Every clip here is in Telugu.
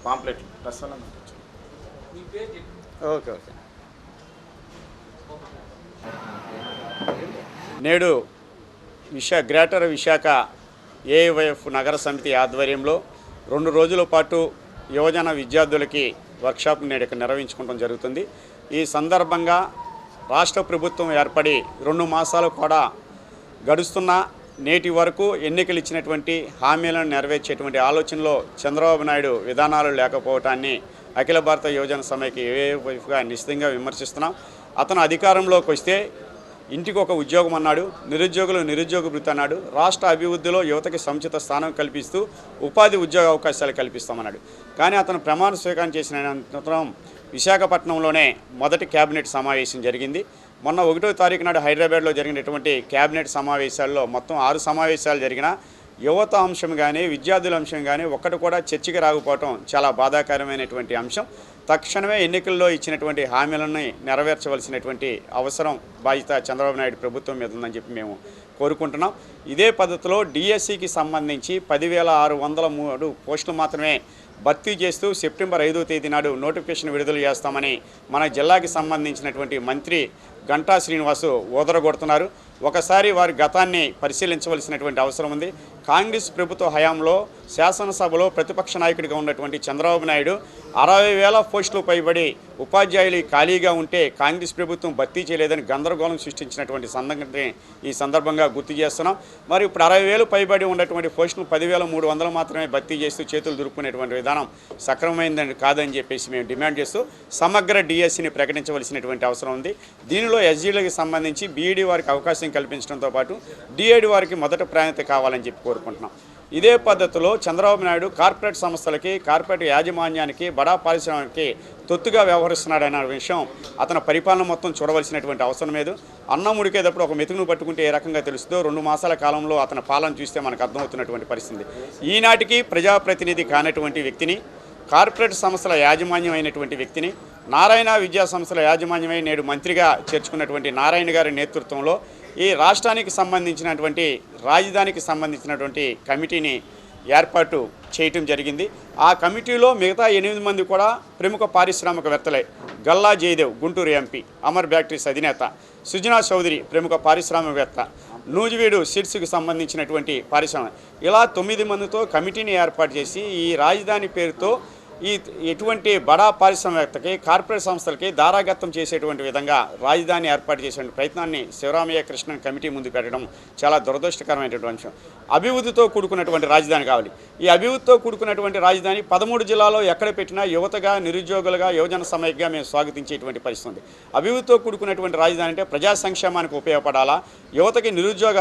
పాంప్లెట్లు ప్రెస్ వల్ల ఓకే ఓకే. నేడు గ్రేటర్ విశాఖ ఏఐవైఎఫ్ నగర సమితి ఆధ్వర్యంలో 2 రోజుల పాటు యువజన విద్యార్థులకి వర్క్షాప్ నేడు నిర్వహించుకోవడం జరుగుతుంది. ఈ సందర్భంగా రాష్ట్ర ప్రభుత్వం ఏర్పడి 2 మాసాలు కూడా గడుస్తున్న నేటి వరకు ఎన్నికలు ఇచ్చినటువంటి హామీలను నెరవేర్చేటువంటి ఆలోచనలో చంద్రబాబు నాయుడు విధానాలు లేకపోవటాన్ని అఖిల భారత యువజన సమైక్య ఏఐవైఎఫ్గా నిశ్చితంగా విమర్శిస్తున్నాం. అతను అధికారంలోకి వస్తే ఇంటికి ఒక ఉద్యోగం అన్నాడు, నిరుద్యోగ భృతి అన్నాడు, రాష్ట్ర అభివృద్ధిలో యువతకి సముచిత స్థానం కల్పిస్తూ ఉపాధి ఉద్యోగ అవకాశాలు కల్పిస్తామన్నాడు. కానీ అతను ప్రమాణ స్వీకారం చేసిన అనంతరం విశాఖపట్నంలోనే మొదటి కేబినెట్ సమావేశం జరిగింది. మొన్న 1వ తారీఖు నాడు హైదరాబాద్లో జరిగినటువంటి కేబినెట్ సమావేశాల్లో మొత్తం 6 సమావేశాలు జరిగిన యువత అంశం కానీ విద్యార్థుల అంశం కానీ ఒక్కటి కూడా చర్చకి రాకపోవటం చాలా బాధాకరమైనటువంటి అంశం. తక్షణమే ఎన్నికల్లో ఇచ్చినటువంటి హామీలను నెరవేర్చవలసినటువంటి అవసరం బాధ్యత చంద్రబాబు నాయుడు ప్రభుత్వం మీద ఉందని చెప్పి మేము కోరుకుంటున్నాం. ఇదే పద్ధతిలో డిఎస్సికి సంబంధించి 10,603 పోస్టులు మాత్రమే భర్తీ చేస్తూ సెప్టెంబర్ 5వ తేదీ నాడు నోటిఫికేషన్ విడుదల చేస్తామని మన జిల్లాకి సంబంధించినటువంటి మంత్రి గంటా శ్రీనివాసు ఊదరగొడుతున్నారు. ఒకసారి వారి గతాన్ని పరిశీలించవలసినటువంటి అవసరం ఉంది. కాంగ్రెస్ ప్రభుత్వ హయాంలో శాసనసభలో ప్రతిపక్ష నాయకుడిగా ఉన్నటువంటి చంద్రబాబు నాయుడు 60,000 పోస్టులు పైబడి ఉపాధ్యాయులు ఖాళీగా ఉంటే కాంగ్రెస్ ప్రభుత్వం భర్తీ చేయలేదని గందరగోళం సృష్టించినటువంటి సందర్భాన్ని ఈ సందర్భంగా గుర్తు చేస్తున్నాం. మరి ఇప్పుడు 60,000 పైబడి ఉన్నటువంటి పోస్టులు 10,300 మాత్రమే భర్తీ చేస్తూ చేతులు దురుపుకునేటువంటి విధానం సక్రమమైందని కాదని చెప్పేసి మేము డిమాండ్ చేస్తూ సమగ్ర డిఎస్సిని ప్రకటించవలసినటువంటి అవసరం ఉంది. దీనిలో ఎస్జీలకు సంబంధించి బీఈడీ వారికి అవకాశం కల్పించడంతో పాటు డిఏడి వారికి మొదట ప్రాధాన్యత కావాలని చెప్పి కోరుకుంటున్నాం. ఇదే పద్ధతిలో చంద్రబాబు నాయుడు కార్పొరేట్ సంస్థలకి కార్పొరేట్ యాజమాన్యానికి బడా పారిశ్రామికకి తొత్తుగా వ్యవహరిస్తున్నాడన్న విషయం అతని పరిపాలన మొత్తం చూడవలసినటువంటి అవసరం లేదు. అన్నం ఉడికేటప్పుడు ఒక మెతుకును పట్టుకుంటే ఏ రకంగా తెలుస్తుందో 2 మాసాల కాలంలో అతని పాలన చూస్తే మనకు అర్థమవుతున్నటువంటి పరిస్థితి. ఈనాటికి ప్రజాప్రతినిధి కానటువంటి వ్యక్తిని, కార్పొరేట్ సంస్థల యాజమాన్యం అయినటువంటి వ్యక్తిని, నారాయణ విద్యా సంస్థల యాజమాన్యమై నేడు మంత్రిగా చేర్చుకున్నటువంటి నారాయణ గారి నేతృత్వంలో ఈ రాష్ట్రానికి సంబంధించినటువంటి రాజధానికి సంబంధించినటువంటి కమిటీని ఏర్పాటు చేయటం జరిగింది. ఆ కమిటీలో మిగతా 8 మంది కూడా ప్రముఖ పారిశ్రామికవేత్తలే. గల్లా జయదేవ్ గుంటూరు ఎంపీ, అమర్ బ్యాటరీస్ అధినేత, సుజనా చౌదరి ప్రముఖ పారిశ్రామికవేత్త, నూజివీడు సీడ్స్కి సంబంధించినటువంటి పారిశ్రామిక, ఇలా 9 మందితో కమిటీని ఏర్పాటు చేసి ఈ రాజధాని పేరుతో ఎటువంటి బడా పారిశ్రామికవేత్తకి కార్పొరేట్ సంస్థలకి దారాగత్తం చేసేటువంటి విధంగా రాజధాని ఏర్పాటు చేసే ప్రయత్నాన్ని శివరామయ్య కృష్ణన్ కమిటీ ముందు పెట్టడం చాలా దురదృష్టకరమైనటువంటి అంశం. అభివృద్ధితో కూడుకున్నటువంటి రాజధాని కావాలి. ఈ అభివృద్ధితో కూడుకున్నటువంటి రాజధాని 13 జిల్లాలో ఎక్కడ పెట్టినా యువతగా, నిరుద్యోగులుగా, యువజన సమైక్యగా మేము స్వాగతించేటువంటి పరిస్థితి ఉంది. అభివృద్ధితో కూడుకున్నటువంటి రాజధాని అంటే ప్రజా సంక్షేమానికి ఉపయోగపడాలా, యువతకి నిరుద్యోగ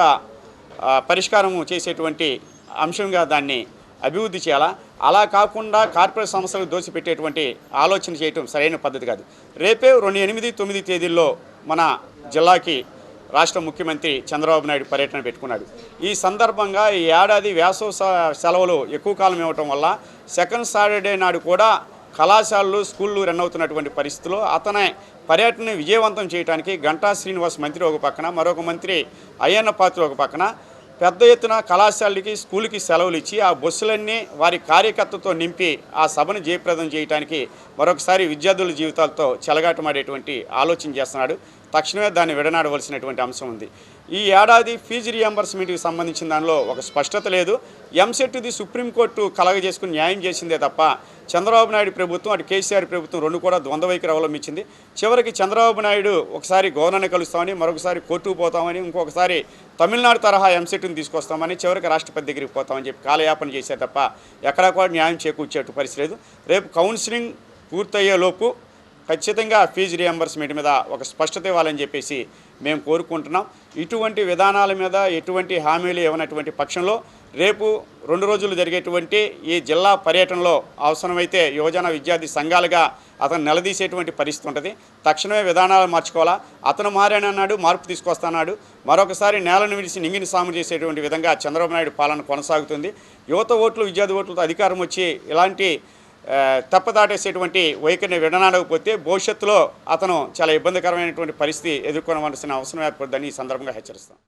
పరిష్కారం చేసేటువంటి అంశంగా దాన్ని అభివృద్ధి చేయాలా. అలా కాకుండా కార్పొరేట్ సంస్థలకు దోసిపెట్టేటువంటి ఆలోచన చేయటం సరైన పద్ధతి కాదు. రేపే 8, 9 తేదీల్లో మన జిల్లాకి రాష్ట్ర ముఖ్యమంత్రి చంద్రబాబు నాయుడు పర్యటన పెట్టుకున్నాడు. ఈ సందర్భంగా ఈ ఏడాది వేసవి సెలవులు ఎక్కువ కాలం ఇవ్వటం వల్ల సెకండ్ సాటర్డే నాడు కూడా కళాశాలలు, స్కూళ్ళు రన్ అవుతున్నటువంటి పరిస్థితుల్లో అతనే పర్యటనని విజయవంతం చేయడానికి గంటా శ్రీనివాస్ మంత్రి ఒక పక్కన, మరొక మంత్రి అయ్యన్న పాత్ర ఒక పక్కన పెద్ద ఎత్తున కళాశాలకి, స్కూల్కి సెలవులు ఇచ్చి ఆ బస్సులన్నీ వారి కార్యకర్తతో నింపి ఆ సభను జయప్రదం చేయడానికి మరొకసారి విద్యార్థుల జీవితాలతో చెలగాటమాడేటువంటి ఆలోచన చేస్తున్నాడు. తక్షణమే దాన్ని విడనాడవలసినటువంటి అంశం ఉంది. ఈ ఏడాది ఫీజు రియంబర్స్మెంట్కి సంబంధించిన దానిలో ఒక స్పష్టత లేదు. ఎంసెట్ది సుప్రీంకోర్టు కలగజేసుకుని న్యాయం చేసిందే తప్ప చంద్రబాబు నాయుడు ప్రభుత్వం, అటు కేసీఆర్ ప్రభుత్వం 2 కూడా ద్వంద్వ వైఖరి అవలంబించింది. చివరికి చంద్రబాబు నాయుడు ఒకసారి గవర్నర్ని కలుస్తామని, మరొకసారి కోర్టుకు పోతామని, ఇంకొకసారి తమిళనాడు తరహా ఎంసెట్ని తీసుకొస్తామని, చివరికి రాష్ట్రపతి దగ్గరికి పోతామని చెప్పి కాలయాపన చేశారు తప్ప ఎక్కడా కూడా న్యాయం చేకూర్చేట్టు పరిస్థితి లేదు. రేపు కౌన్సిలింగ్ పూర్తయ్యేలోపు ఖచ్చితంగా ఫీజు రియంబర్స్మెంట్ మీద ఒక స్పష్టత ఇవ్వాలని చెప్పేసి మేము కోరుకుంటున్నాం. ఇటువంటి విధానాల మీద ఎటువంటి హామీలు ఇవ్వనటువంటి పక్షంలో రేపు 2 రోజులు జరిగేటువంటి ఈ జిల్లా పర్యటనలో అవసరమైతే యువజన విద్యార్థి సంఘాలుగా అతను నిలదీసేటువంటి పరిస్థితి ఉంటుంది. తక్షణమే విధానాలు మార్చుకోవాలా. అతను మారానన్నాడు, మార్పు తీసుకొస్తాడు. మరొకసారి నేలను విడిచి నింగిని సాము చేసేటువంటి విధంగా చంద్రబాబు నాయుడు పాలన కొనసాగుతుంది. యువత ఓట్లు, విద్యార్థి ఓట్లతో అధికారం వచ్చి ఇలాంటి తప్పదాటేసేటువంటి వైఖరిని విడనాడకపోతే భవిష్యత్తులో అతను చాలా ఇబ్బందికరమైనటువంటి పరిస్థితి ఎదుర్కొనవలసిన అవసరం ఏర్పడుతుందని ఈ సందర్భంగా హెచ్చరిస్తాం.